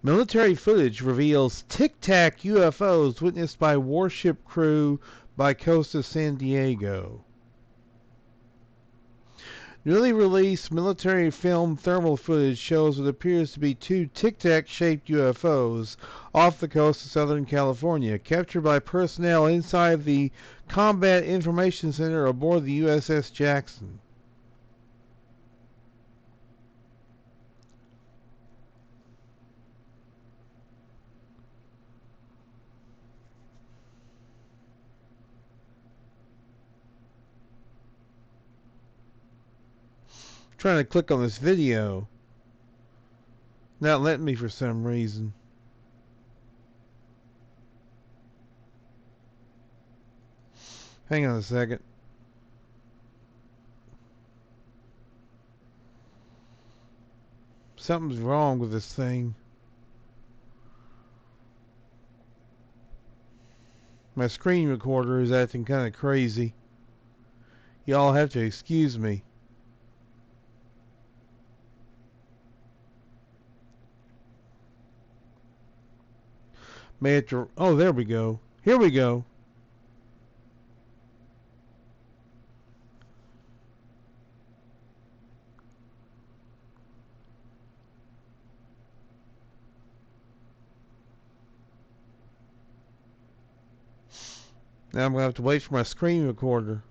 Military footage reveals Tic-Tac UFOs witnessed by warship crew by coast of San Diego. Newly released military film thermal footage shows what appears to be two tic-tac-shaped UFOs off the coast of Southern California, captured by personnel inside the Combat Information Center aboard the USS Jackson. Trying to click on this video, not letting me for some reason. Hang on a second. Something's wrong with this thing. My screen recorder is acting kind of crazy. Y'all have to excuse me. May have to. Oh, there we go. Here we go. Now I'm going to have to wait for my screen recorder.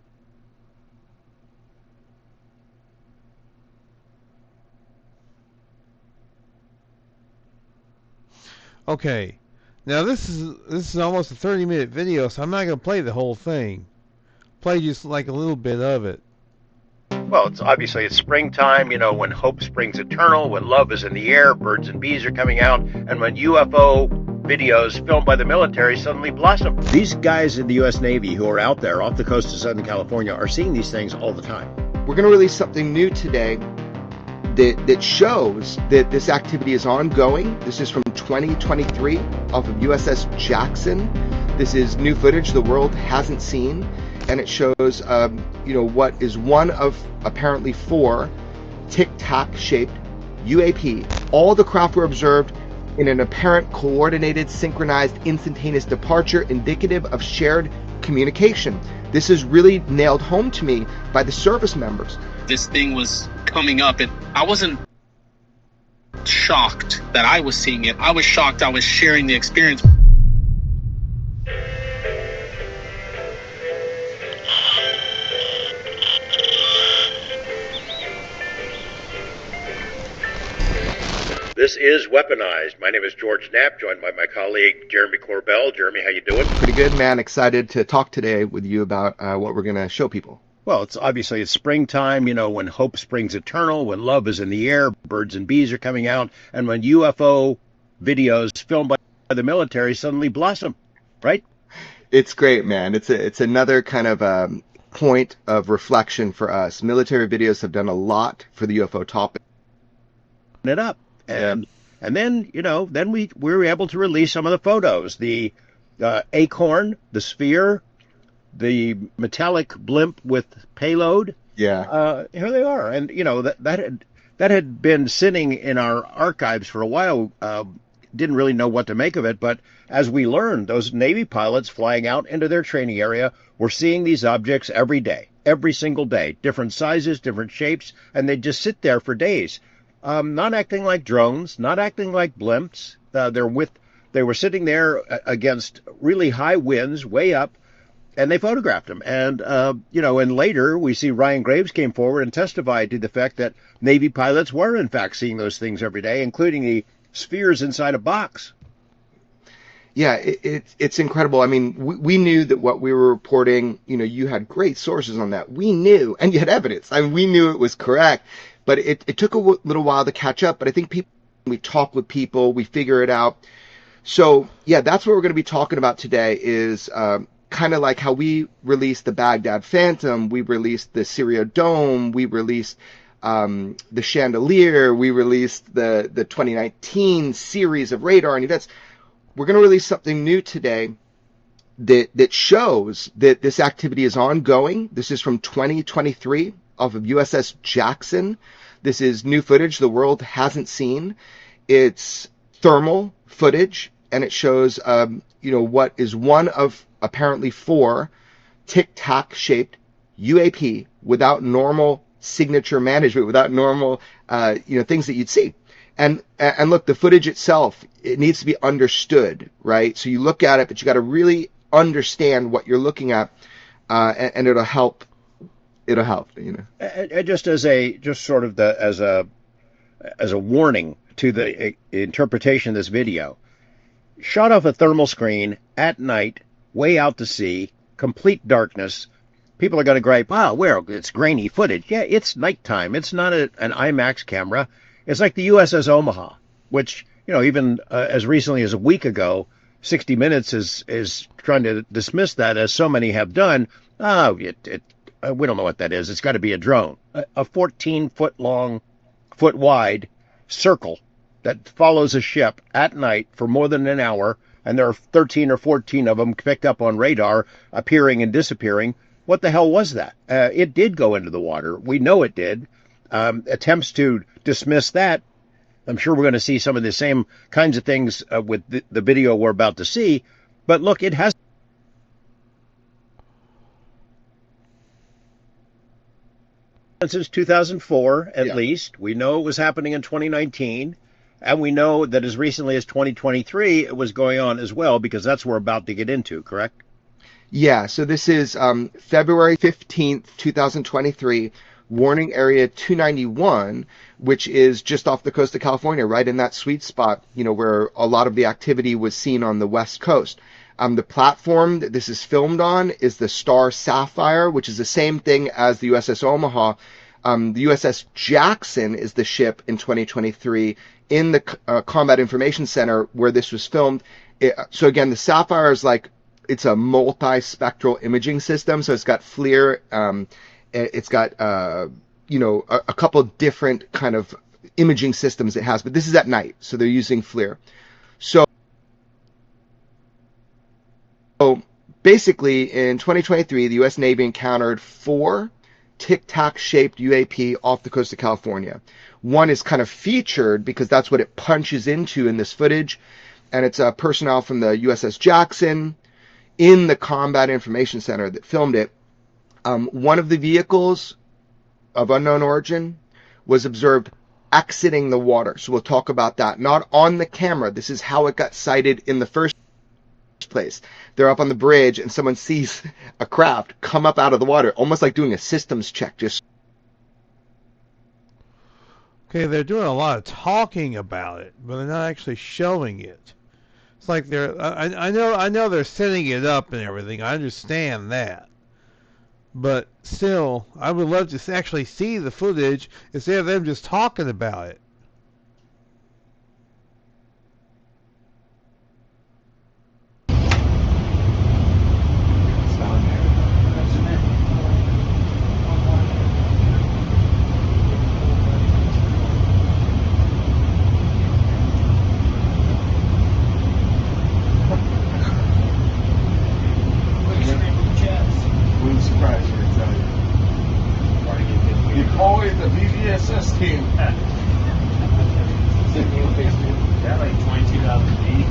Okay. Now this is almost a 30-minute video, so I'm not going to play the whole thing. Play just like a little bit of it. Well, it's springtime, when hope springs eternal, when love is in the air, birds and bees are coming out, and when UFO videos filmed by the military suddenly blossom. These guys in the U.S. Navy who are out there off the coast of Southern California are seeing these things all the time. We're going to release something new today that shows that this activity is ongoing. This is from 2023 off of USS Jackson. This is new footage the world hasn't seen, and it shows what is one of apparently 4 tic-tac shaped UAP. All the craft were observed in an apparent coordinated, synchronized, instantaneous departure indicative of shared communication. This is really nailed home to me by the service members. This thing was coming up, and I wasn't shocked that I was seeing it. I was shocked I was sharing the experience. This is Weaponized. My name is George Knapp, joined by my colleague Jeremy Corbell. Jeremy, how you doing? Pretty good, man. Excited to talk today with you about what we're going to show people. Well, it's springtime, when hope springs eternal, when love is in the air, birds and bees are coming out, and when UFO videos filmed by the military suddenly blossom, right? It's great, man. It's another kind of point of reflection for us. Military videos have done a lot for the UFO topic. It up. And then, then we were able to release some of the photos. The acorn, the sphere, the metallic blimp with payload. Yeah. Here they are. And, that had been sitting in our archives for a while. Didn't really know what to make of it. But as we learned, those Navy pilots flying out into their training area were seeing these objects every day, every single day, different sizes, different shapes, and they'd just sit there for days. Not acting like drones, not acting like blimps. They were sitting there against really high winds, way up, and they photographed them. And, and later we see Ryan Graves came forward and testified to the fact that Navy pilots were in fact seeing those things every day, including the spheres inside a box. Yeah, it's incredible. I mean, we knew that what we were reporting, you had great sources on that. We knew, and you had evidence. I mean, we knew it was correct. But it took a little while to catch up. But I think we talk with people, we figure it out. So, yeah, that's what we're going to be talking about today is kind of like how we released the Baghdad Phantom, we released the Syria Dome, we released the Chandelier, we released the 2019 series of radar and events. We're going to release something new today that shows that this activity is ongoing. This is from 2023 off of USS Jackson. This is new footage the world hasn't seen. It's thermal footage, and it shows, what is one of apparently four tic-tac shaped UAP without normal signature management, without normal, things that you'd see. And look, the footage itself, it needs to be understood, right? So you look at it, but you got to really understand what you're looking at, and it'll help. It'll help, And just as a warning to the interpretation of this video, shot off a thermal screen at night, way out to sea, complete darkness. People are going to gripe, wow, it's grainy footage. Yeah, it's nighttime. It's not an IMAX camera. It's like the USS Omaha, which, even as recently as a week ago, 60 Minutes is trying to dismiss that, as so many have done. Oh, we don't know what that is. It's got to be a drone. A 14-foot wide circle that follows a ship at night for more than an hour, and there are 13 or 14 of them picked up on radar, appearing and disappearing. What the hell was that? It did go into the water. We know it did. Attempts to dismiss that. I'm sure we're going to see some of the same kinds of things with the video we're about to see. But look, it has since 2004, at least. We know it was happening in 2019. And we know that as recently as 2023, it was going on as well, because that's what we're about to get into, correct? Yeah, so this is February 15th, 2023, warning area 291, which is just off the coast of California, right in that sweet spot, where a lot of the activity was seen on the West Coast. The platform that this is filmed on is the Star Sapphire, which is the same thing as the USS Omaha. The USS Jackson is the ship in 2023 in the Combat Information Center where this was filmed. So again, the Sapphire is it's a multi-spectral imaging system. So it's got FLIR, it's got, a couple different kind of imaging systems it has, but this is at night. So they're using FLIR. So basically in 2023, the U.S. Navy encountered 4 tic-tac shaped UAP off the coast of California. One is kind of featured because that's what it punches into in this footage. And it's personnel from the USS Jackson in the Combat Information Center that filmed it. One of the vehicles of unknown origin was observed exiting the water. So we'll talk about that. Not on the camera. This is how it got sighted in the first place. They're up on the bridge and someone sees a craft come up out of the water, almost like doing a systems check. Okay, they're doing a lot of talking about it, but they're not actually showing it. It's like I know they're setting it up and everything. I understand that. But still, I would love to actually see the footage instead of them just talking about it. Always the BVSS team. Yeah, like 22,000 feet.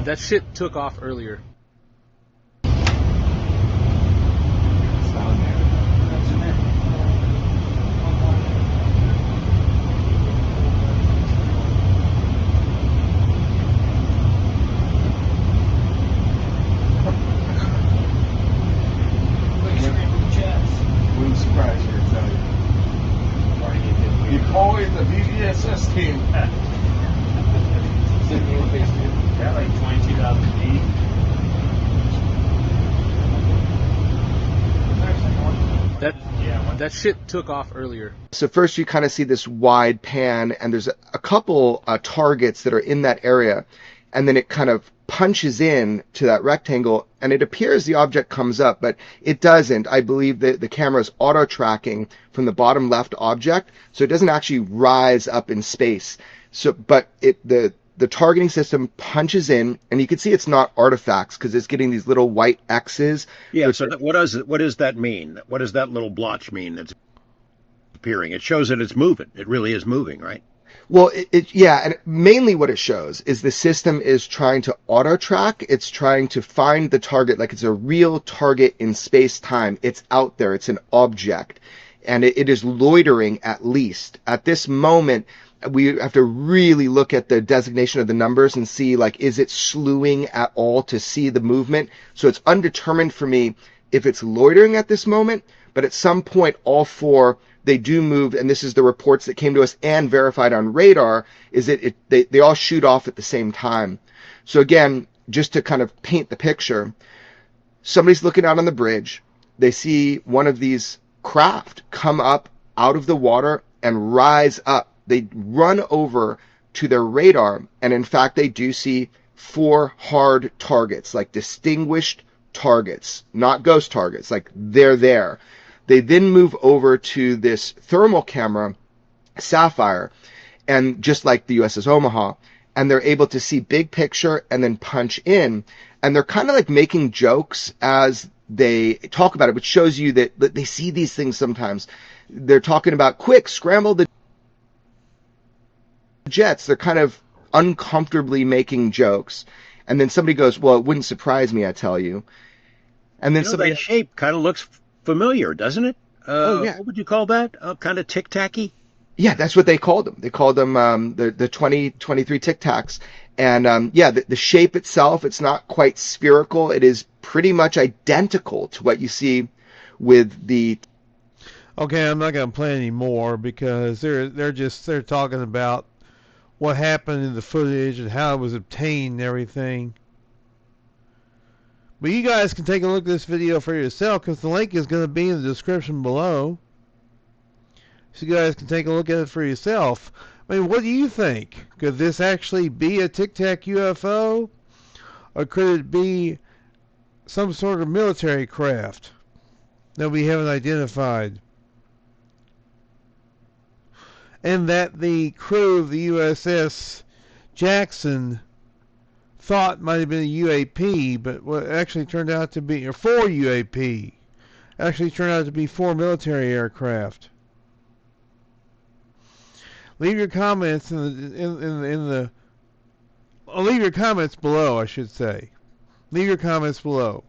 That shit took off earlier. Always the BVSS team. Yeah, like 22,000 feet. That shit took off earlier. So first you kind of see this wide pan, and there's a couple targets that are in that area, and then it kind of punches in to that rectangle, and it appears the object comes up, but it doesn't. I believe that the camera is auto tracking from the bottom left object, so it doesn't actually rise up in space. So, but the targeting system punches in, and you can see it's not artifacts because it's getting these little white X's. Yeah. So what does that mean? What does that little blotch mean? That's appearing. It shows that it's moving. It really is moving, right? Well, yeah, and mainly what it shows is the system is trying to auto track. It's trying to find the target like it's a real target in space time. It's out there. It's an object, and it is loitering at least at this moment. We have to really look at the designation of the numbers and see, like, is it slewing at all to see the movement? So it's undetermined for me if it's loitering at this moment, but at some point all four, they do move, and this is the reports that came to us and verified on radar, is that they all shoot off at the same time. So again, just to kind of paint the picture, somebody's looking out on the bridge. They see one of these craft come up out of the water and rise up. They run over to their radar, and in fact, they do see 4 hard targets, like distinguished targets, not ghost targets, like they're there. They then move over to this thermal camera, Sapphire, and just like the USS Omaha, and they're able to see big picture and then punch in, and they're kind of like making jokes as they talk about it, which shows you that they see these things sometimes. They're talking about, quick, scramble the jets. They're kind of uncomfortably making jokes. And then somebody goes, well, it wouldn't surprise me, I tell you. And then somebody... that shape kind of looks familiar, doesn't it? Oh, yeah. What would you call that? Kind of tic-tacky? Yeah, that's what they called them. They called them the 2023 Tic Tacs. And yeah, the shape itself, it's not quite spherical. It is pretty much identical to what you see with the... Okay, I'm not going to play anymore because they're talking about what happened in the footage and how it was obtained and everything. But you guys can take a look at this video for yourself because the link is going to be in the description below. So you guys can take a look at it for yourself. I mean, what do you think? Could this actually be a Tic Tac UFO? Or could it be some sort of military craft that we haven't identified? And that the crew of the USS Jackson thought might have been a UAP, but what actually turned out to be, or 4 UAP, actually turned out to be 4 military aircraft. Leave your comments leave your comments below, I should say. Leave your comments below.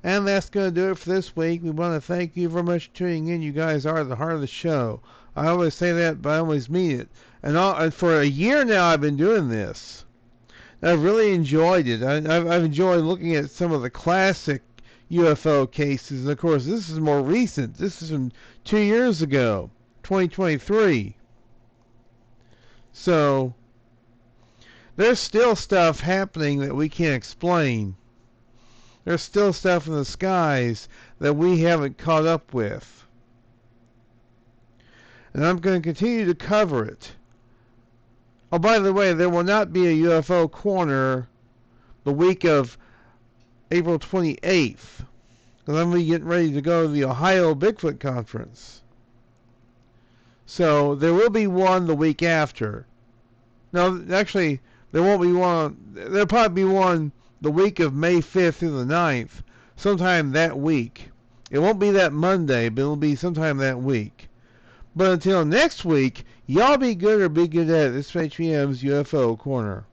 And that's going to do it for this week. We want to thank you very much for tuning in. You guys are the heart of the show. I always say that, but I always mean it. And for a year now, I've been doing this. I've really enjoyed it. I've enjoyed looking at some of the classic UFO cases. And of course, this is more recent. This is from 2 years ago, 2023. So, there's still stuff happening that we can't explain. There's still stuff in the skies that we haven't caught up with. And I'm going to continue to cover it. Oh, by the way, there will not be a UFO Corner the week of April 28th. Because I'm going to be getting ready to go to the Ohio Bigfoot Conference. So, there will be one the week after. No, actually, there won't be one. There'll probably be one the week of May 5th through the 9th, sometime that week. It won't be that Monday, but it'll be sometime that week. But until next week, y'all be good or be good at it. This is HBM's UFO Corner.